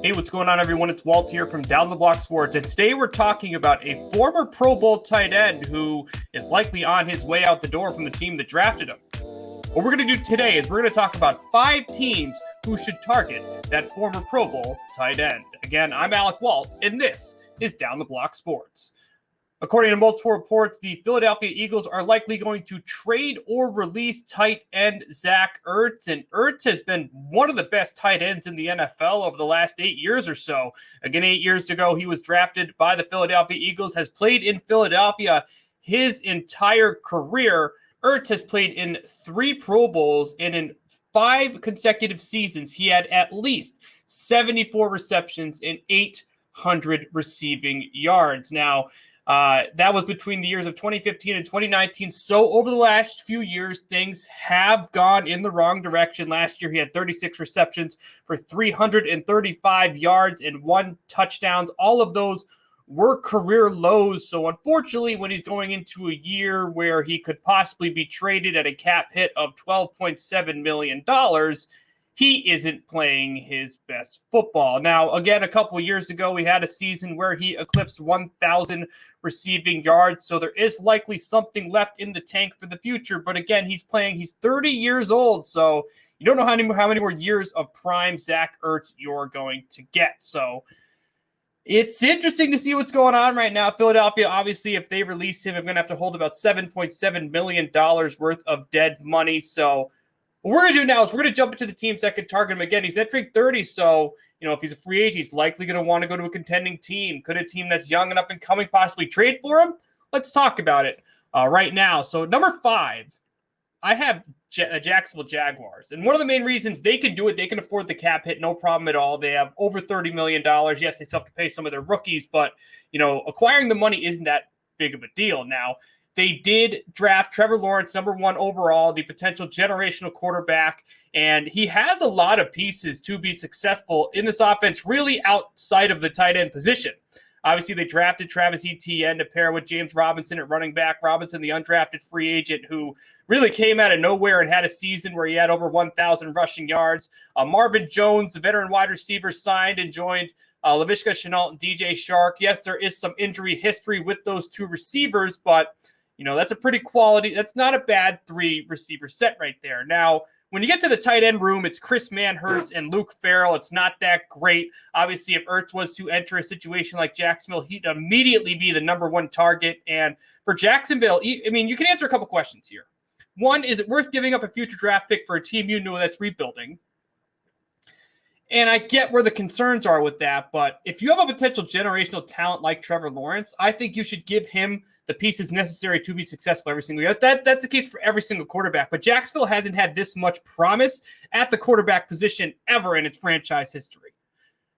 Hey, what's going on, everyone? It's Walt here from Down the Block Sports, and today we're talking about a former Pro Bowl tight end who is likely on his way out the door from the team that drafted him. What we're going to do today is we're going to talk about 5 teams who should target that former Pro Bowl tight end. Again, I'm Alec Walt, and this is Down the Block Sports. According to multiple reports, the Philadelphia Eagles are likely going to trade or release tight end Zach Ertz, and Ertz has been one of the best tight ends in the NFL over the last 8 years or so. Again, 8 years ago, he was drafted by the Philadelphia Eagles, has played in Philadelphia his entire career. Ertz has played in 3 Pro Bowls, and in 5 consecutive seasons, he had at least 74 receptions and 800 receiving yards. Now, that was between the years of 2015 and 2019. So over the last few years, things have gone in the wrong direction. Last year, he had 36 receptions for 335 yards and 1 touchdown. All of those were career lows. So unfortunately, when he's going into a year where he could possibly be traded at a cap hit of $12.7 million, he isn't playing his best football. Now, again, a couple of years ago, we had a season where he eclipsed 1,000 receiving yards, so there is likely something left in the tank for the future. But again, he's 30 years old, so you don't know how many more years of prime Zach Ertz you're going to get. So it's interesting to see what's going on right now. Philadelphia, obviously, if they release him, I'm going to have to hold about $7.7 million worth of dead money. So what we're going to do now is we're going to jump into the teams that could target him. Again, he's entering 30, so if he's a free agent, he's likely going to want to go to a contending team. Could a team that's young and up and coming possibly trade for him? Let's talk about it right now. So number 5, I have Jacksonville Jaguars. And one of the main reasons they can do it, they can afford the cap hit, no problem at all. They have over $30 million. Yes, they still have to pay some of their rookies, but, acquiring the money isn't that big of a deal. Now, they did draft Trevor Lawrence, number 1 overall, the potential generational quarterback, and he has a lot of pieces to be successful in this offense, really outside of the tight end position. Obviously, they drafted Travis Etienne to pair with James Robinson at running back. Robinson, the undrafted free agent who really came out of nowhere and had a season where he had over 1,000 rushing yards. Marvin Jones, the veteran wide receiver, signed and joined Laviska Shenault and DJ Chark. Yes, there is some injury history with those 2 receivers, but that's a pretty quality. That's not a bad 3 receiver set right there. Now, when you get to the tight end room, it's Chris Manhertz and Luke Farrell. It's not that great. Obviously, if Ertz was to enter a situation like Jacksonville, he'd immediately be the number 1 target. And for Jacksonville, you can answer a couple questions here. One, is it worth giving up a future draft pick for a team that's rebuilding? And I get where the concerns are with that, but if you have a potential generational talent like Trevor Lawrence, I think you should give him the pieces necessary to be successful every single year. That's the case for every single quarterback, but Jacksonville hasn't had this much promise at the quarterback position ever in its franchise history.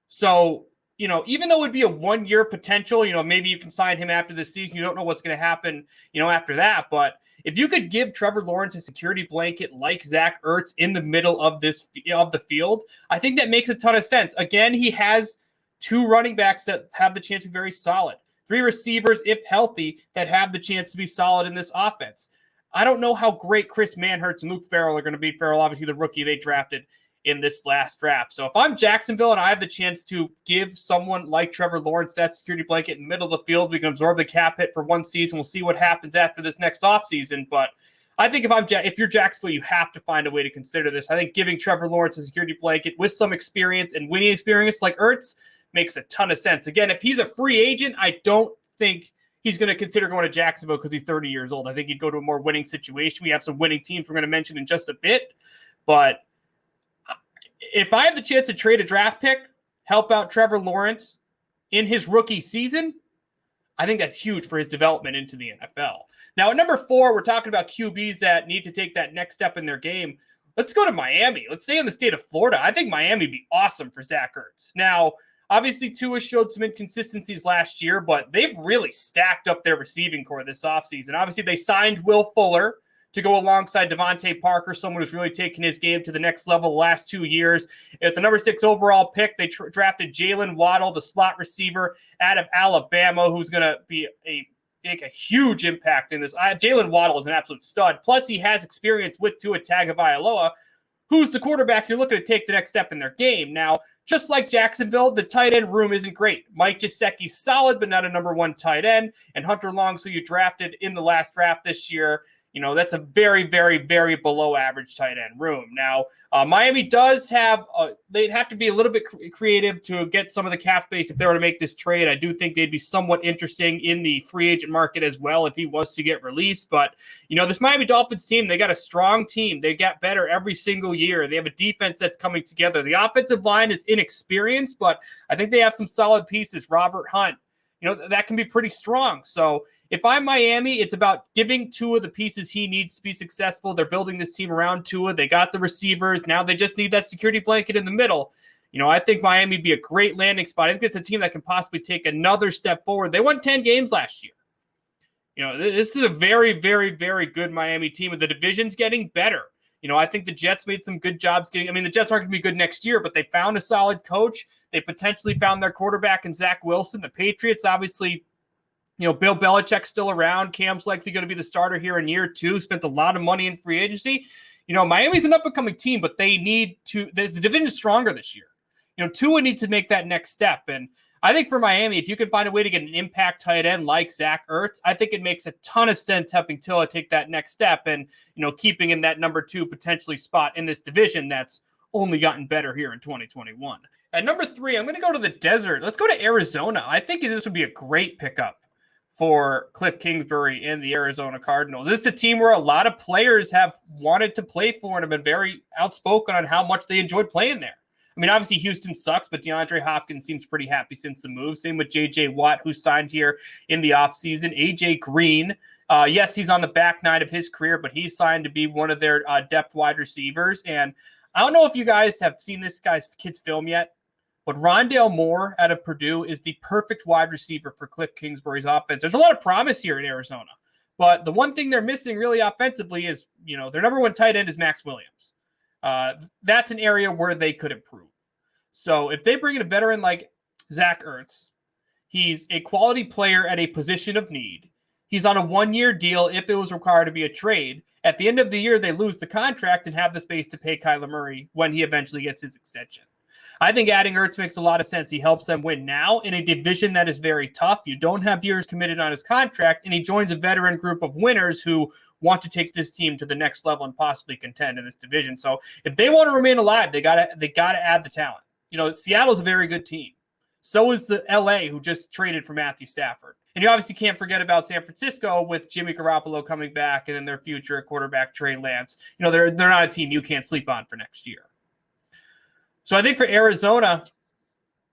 So, even though it would be a 1-year potential, maybe you can sign him after this season. You don't know what's going to happen, after that, but if you could give Trevor Lawrence a security blanket like Zach Ertz in the middle of the field, I think that makes a ton of sense. Again, he has 2 running backs that have the chance to be very solid. 3 receivers, if healthy, that have the chance to be solid in this offense. I don't know how great Chris Manhertz and Luke Farrell are going to be. Farrell, obviously, the rookie they drafted in this last draft. So if I'm Jacksonville and I have the chance to give someone like Trevor Lawrence that security blanket in the middle of the field, we can absorb the cap hit for 1 season. We'll see what happens after this next offseason. But I think if you're Jacksonville, you have to find a way to consider this. I think giving Trevor Lawrence a security blanket with some experience and winning experience like Ertz makes a ton of sense. Again, if he's a free agent, I don't think he's going to consider going to Jacksonville because he's 30 years old. I think he'd go to a more winning situation. We have some winning teams we're going to mention in just a bit. But if I have the chance to trade a draft pick, help out Trevor Lawrence in his rookie season, I think that's huge for his development into the NFL. Now, at number 4, we're talking about QBs that need to take that next step in their game. Let's go to Miami. Let's stay in the state of Florida. I think Miami would be awesome for Zach Ertz. Now, obviously, Tua showed some inconsistencies last year, but they've really stacked up their receiving core this offseason. Obviously, they signed Will Fuller to go alongside Devontae Parker, someone who's really taken his game to the next level the last 2 years. At the number 6 overall pick, they drafted Jalen Waddle, the slot receiver out of Alabama, who's going to make a huge impact in this. Jalen Waddle is an absolute stud. Plus, he has experience with Tua Tagovailoa, who's the quarterback you're looking to take the next step in their game. Now, just like Jacksonville, the tight end room isn't great. Mike Gesicki's solid, but not a number one tight end. And Hunter Long, who you drafted in the last draft this year, that's a very, very, very below average tight end room. Now, Miami does have, they'd have to be a little bit creative to get some of the cap space if they were to make this trade. I do think they'd be somewhat interesting in the free agent market as well if he was to get released. But, this Miami Dolphins team, they got a strong team. They get better every single year. They have a defense that's coming together. The offensive line is inexperienced, but I think they have some solid pieces. Robert Hunt, that can be pretty strong. So if I'm Miami, it's about giving Tua the pieces he needs to be successful. They're building this team around Tua. They got the receivers. Now they just need that security blanket in the middle. I think Miami would be a great landing spot. I think it's a team that can possibly take another step forward. They won 10 games last year. This is a very, very, very good Miami team, and the division's getting better. I think the Jets made some good jobs the Jets aren't going to be good next year, but they found a solid coach. They potentially found their quarterback in Zach Wilson. The Patriots, obviously, Bill Belichick's still around. Cam's likely going to be the starter here in year 2. Spent a lot of money in free agency. Miami's an up-and-coming team, but they need to – the division is stronger this year. Tua needs to make that next step. And I think for Miami, if you can find a way to get an impact tight end like Zach Ertz, I think it makes a ton of sense helping Tua take that next step and, keeping in that number 2 potentially spot in this division that's only gotten better here in 2021. At number 3, I'm going to go to the desert. Let's go to Arizona. I think this would be a great pickup for Cliff Kingsbury and the Arizona Cardinals. This is a team where a lot of players have wanted to play for and have been very outspoken on how much they enjoyed playing there. Obviously Houston sucks, but DeAndre Hopkins seems pretty happy since the move. Same with J.J. Watt, who signed here in the offseason. A.J. Green, yes, he's on the back nine of his career, but he's signed to be one of their depth wide receivers. And I don't know if you guys have seen this kid's film yet, but Rondale Moore out of Purdue is the perfect wide receiver for Cliff Kingsbury's offense. There's a lot of promise here in Arizona, but the one thing they're missing really offensively is, their number 1 tight end is Max Williams. That's an area where they could improve. So if they bring in a veteran like Zach Ertz, he's a quality player at a position of need. He's on a 1-year deal if it was required to be a trade. At the end of the year, they lose the contract and have the space to pay Kyler Murray when he eventually gets his extension. I think adding Ertz makes a lot of sense. He helps them win now in a division that is very tough. You don't have years committed on his contract, and he joins a veteran group of winners who want to take this team to the next level and possibly contend in this division. So if they want to remain alive, they gotta add the talent. Seattle's a very good team. So is the LA, who just traded for Matthew Stafford. And you obviously can't forget about San Francisco with Jimmy Garoppolo coming back and then their future quarterback Trey Lance. They're not a team you can't sleep on for next year. So I think for Arizona,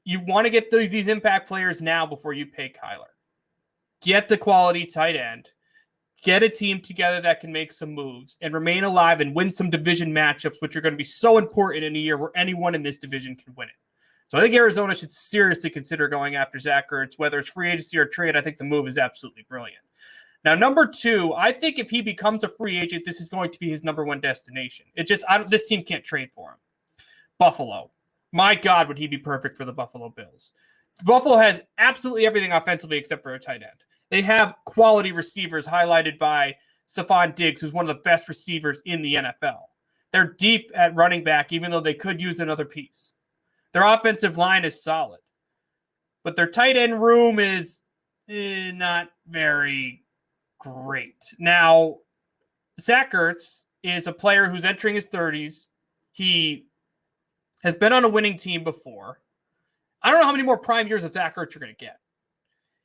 you want to get these impact players now before you pay Kyler. Get the quality tight end. Get a team together that can make some moves and remain alive and win some division matchups, which are going to be so important in a year where anyone in this division can win it. So I think Arizona should seriously consider going after Zach Ertz, whether it's free agency or trade. I think the move is absolutely brilliant. Now, number 2, I think if he becomes a free agent, this is going to be his number 1 destination. This team can't trade for him. Buffalo. My God, would he be perfect for the Buffalo Bills? Buffalo has absolutely everything offensively except for a tight end. They have quality receivers highlighted by Stephon Diggs, who's one of the best receivers in the NFL. They're deep at running back, even though they could use another piece. Their offensive line is solid. But their tight end room is not very great. Now, Zach Ertz is a player who's entering his 30s. He has been on a winning team before. I don't know how many more prime years of Zach Ertz you're going to get.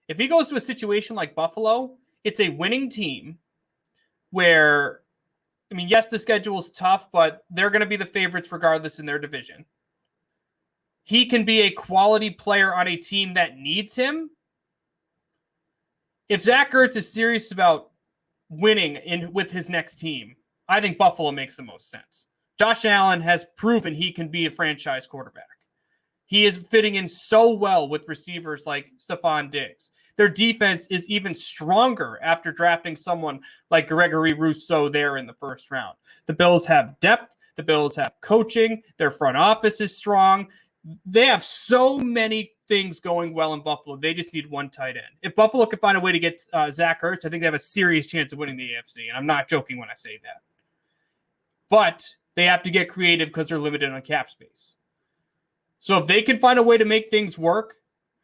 If he goes to a situation like Buffalo, it's a winning team where, yes, the schedule is tough, but they're going to be the favorites regardless in their division. He can be a quality player on a team that needs him. If Zach Ertz is serious about winning with his next team, I think Buffalo makes the most sense. Josh Allen has proven he can be a franchise quarterback. He is fitting in so well with receivers like Stephon Diggs. Their defense is even stronger after drafting someone like Gregory Rousseau there in the first round. The Bills have depth. The Bills have coaching. Their front office is strong. They have so many things going well in Buffalo. They just need one tight end. If Buffalo can find a way to get Zach Ertz, I think they have a serious chance of winning the AFC. And I'm not joking when I say that. But they have to get creative because they're limited on cap space. So if they can find a way to make things work,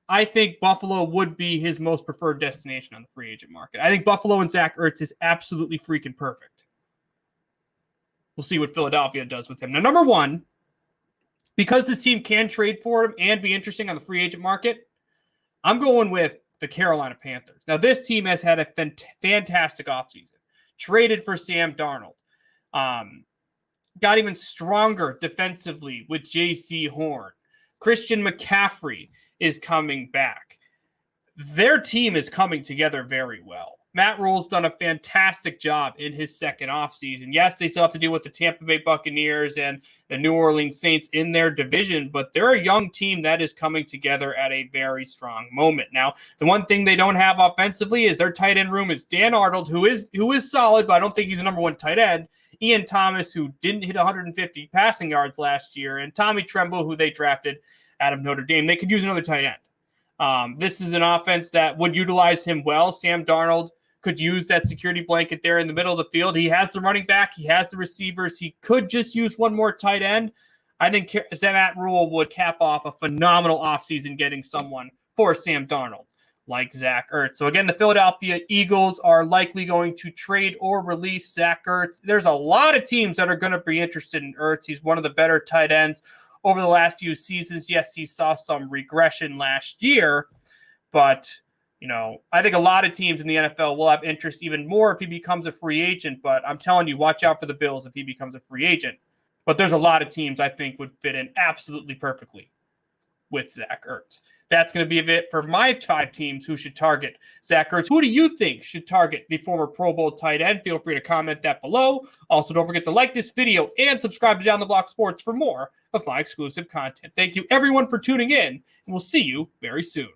I think Buffalo would be his most preferred destination on the free agent market. I think Buffalo and Zach Ertz is absolutely freaking perfect. We'll see what Philadelphia does with him. Now, number one, because this team can trade for him and be interesting on the free agent market, I'm going with the Carolina Panthers. Now, this team has had a fantastic offseason. Traded for Sam Darnold. Got even stronger defensively with J.C. Horn. Christian McCaffrey is coming back. Their team is coming together very well. Matt Rule's done a fantastic job in his second offseason. Yes, they still have to deal with the Tampa Bay Buccaneers and the New Orleans Saints in their division, but they're a young team that is coming together at a very strong moment. Now, the one thing they don't have offensively is their tight end room is Dan Arnold, who is solid, but I don't think he's the number one tight end. Ian Thomas, who didn't hit 150 passing yards last year, and Tommy Tremble, who they drafted out of Notre Dame. They could use another tight end. This is an offense that would utilize him well. Sam Darnold could use that security blanket there in the middle of the field. He has the running back. He has the receivers. He could just use one more tight end. I think Matt Rule would cap off a phenomenal offseason getting someone for Sam Darnold like Zach Ertz. So again, the Philadelphia Eagles are likely going to trade or release Zach Ertz. There's a lot of teams that are going to be interested in Ertz. He's one of the better tight ends over the last few seasons. Yes, he saw some regression last year, but I think a lot of teams in the NFL will have interest even more if he becomes a free agent. But I'm telling you, watch out for the Bills if he becomes a free agent. But there's a lot of teams I think would fit in absolutely perfectly with Zach Ertz. That's going to be it for my 5 teams who should target Zach Ertz. Who do you think should target the former Pro Bowl tight end? Feel free to comment that below. Also, don't forget to like this video and subscribe to Down the Block Sports for more of my exclusive content. Thank you, everyone, for tuning in, and we'll see you very soon.